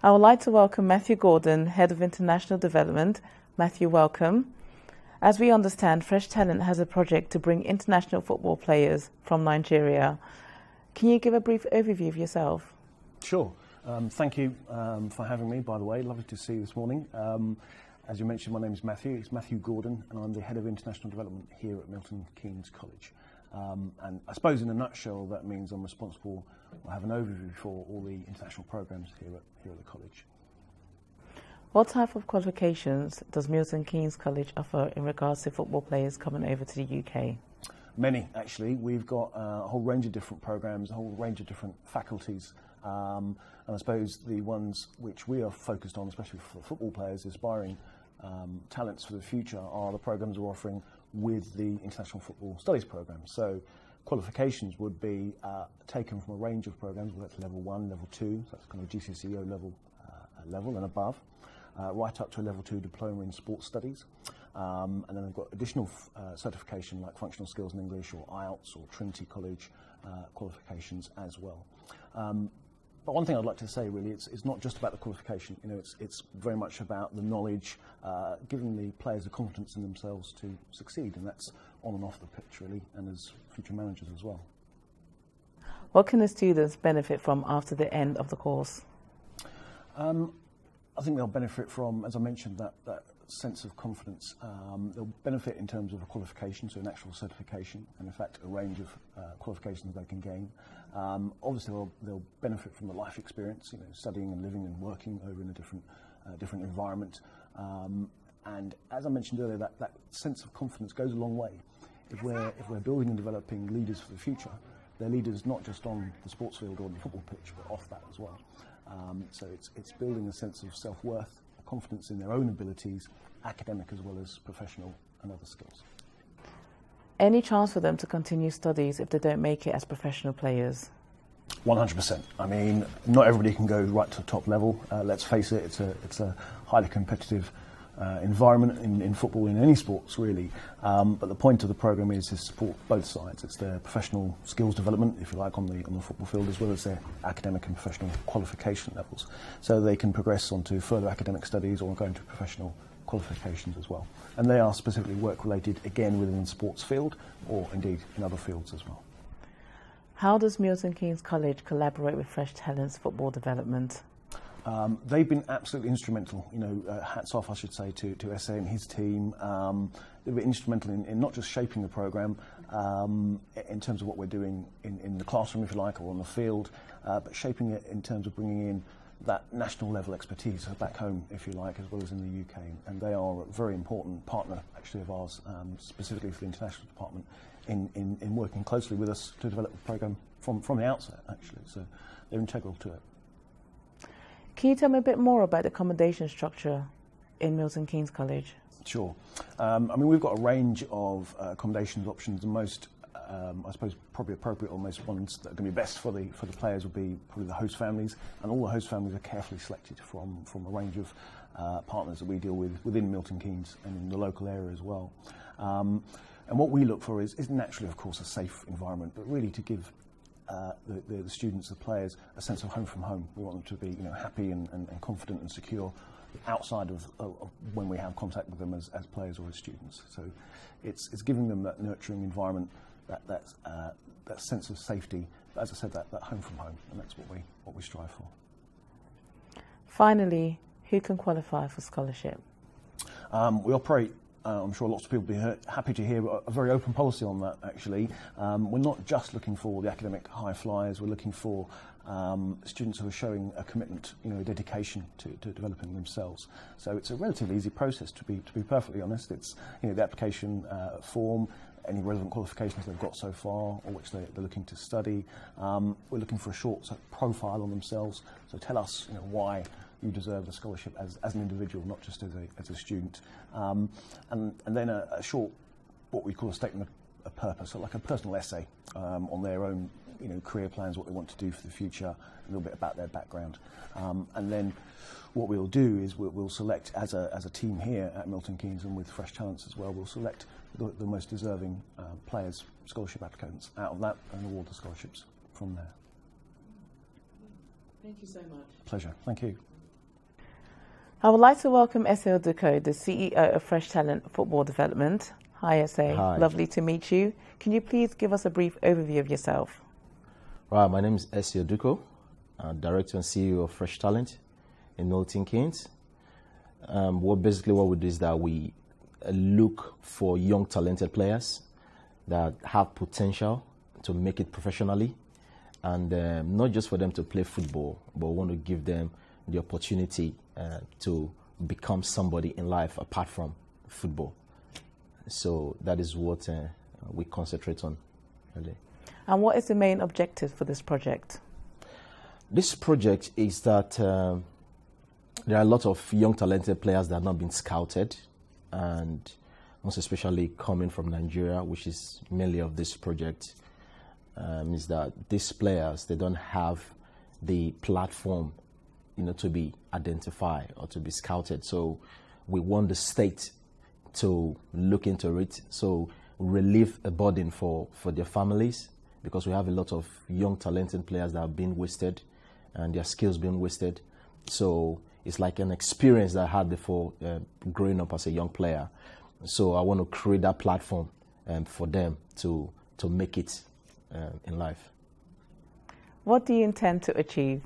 I would like to welcome Matthew Gordon, Head of International Development. Matthew, welcome. As we understand, Fresh Talent has a project to bring international football players from Nigeria. Can you give a brief overview of yourself? Sure. Thank you for having me, by the way. Lovely to see you this morning. As you mentioned, my name is Matthew. It's Matthew Gordon, and I'm the Head of International Development here at Milton Keynes College. And I suppose in a nutshell, that means I'm responsible, I have an overview for all the international programs here at the college. What type of qualifications does Milton Keynes College offer in regards to football players coming over to the UK? Many, actually. We've got a whole range of different programs, a whole range of different faculties. And I suppose the ones which we are focused on, especially for football players, aspiring talents for the future, are the programs we're offering with the International Football Studies program. So qualifications would be taken from a range of programs, whether that's level 1, level 2, so that's kind of GCSE level and above, right up to a level 2 diploma in sports studies. And then we've got additional certification like functional skills in English or IELTS or Trinity College qualifications as well. But one thing I'd like to say really, it's not just about the qualification. You know, it's very much about the knowledge, giving the players the confidence in themselves to succeed, and that's on and off the pitch really, and as future managers as well. What can the students benefit from after the end of the course? I think they'll benefit from, as I mentioned, that sense of confidence. They'll benefit in terms of a qualification, so an actual certification, and in fact a range of qualifications they can gain. Obviously they'll benefit from the life experience, you know, studying and living and working over in a different environment. And as I mentioned earlier, that sense of confidence goes a long way. If we're building and developing leaders for the future, they're leaders not just on the sports field or the football pitch, but off that as well. So it's building a sense of self-worth, confidence in their own abilities, academic as well as professional and other skills. Any chance for them to continue studies if they don't make it as professional players? 100%. I mean, not everybody can go right to the top level. Let's face it, it's a highly competitive environment in football, in any sports really. But the point of the programme is to support both sides. It's their professional skills development, if you like, on the football field, as well as their academic and professional qualification levels. So they can progress onto further academic studies or go into professional qualifications as well. And they are specifically work related, again, within the sports field or indeed in other fields as well. How does Milton Keynes College collaborate with Fresh Talent's football development? They've been absolutely instrumental, you know, hats off I should say to Ese and his team. They've been instrumental in not just shaping the programme in terms of what we're doing in the classroom, if you like, or on the field, but shaping it in terms of bringing in that national level expertise back home, if you like, as well as in the UK. And they are a very important partner actually of ours, specifically for the international department, in working closely with us to develop the programme from the outset actually, so they're integral to it. Can you tell me a bit more about the accommodation structure in Milton Keynes College? Sure. I mean, we've got a range of accommodations options. The most, I suppose, probably appropriate, or most ones that are going to be best for the players would be probably the host families, and all the host families are carefully selected from a range of partners that we deal with within Milton Keynes and in the local area as well. And what we look for is naturally, of course, a safe environment, but really to give the students, the players, a sense of home from home. We want them to be, you know, happy and confident and secure outside of when we have contact with them as players or as students. So it's giving them that nurturing environment, that sense of safety. But as I said, that home from home, and that's what we strive for. Finally, who can qualify for scholarship? We operate. I'm sure lots of people will be happy to hear a very open policy on that, actually. We're not just looking for the academic high flyers, we're looking for students who are showing a commitment, you know, a dedication to developing themselves. So it's a relatively easy process, to be perfectly honest. It's, you know, the application form, any relevant qualifications they've got so far, or which they're looking to study. We're looking for a short profile on themselves, so tell us, you know, why you deserve the scholarship as an individual, not just as a student. And then a short, what we call a statement of purpose, so like a personal essay on their own, you know, career plans, what they want to do for the future, a little bit about their background. And then what we'll do is we'll select as a team here at Milton Keynes, and with Fresh Talents as well, we'll select the most deserving players, scholarship applicants out of that, and award the scholarships from there. Thank you so much. Pleasure. Thank you. I would like to welcome Ese Oduko, the CEO of Fresh Talent Football Development. Hi, Ese. Hi. Lovely to meet you. Can you please give us a brief overview of yourself? Right, my name is Ese Oduko, Director and CEO of Fresh Talent in Milton Keynes. What we do is that we look for young talented players that have potential to make it professionally, and not just for them to play football, but we want to give them the opportunity to become somebody in life apart from football. So that is what we concentrate on really. And what is the main objective for this project? This project is that there are a lot of young talented players that have not been scouted, and most especially coming from Nigeria, which is mainly of this project, is that these players, they don't have the platform, to be identified or to be scouted. So we want the state to look into it, so relieve a burden for their families, because we have a lot of young talented players that have been wasted and their skills being wasted. So it's like an experience that I had before growing up as a young player. So I want to create that platform for them to make it in life. What do you intend to achieve?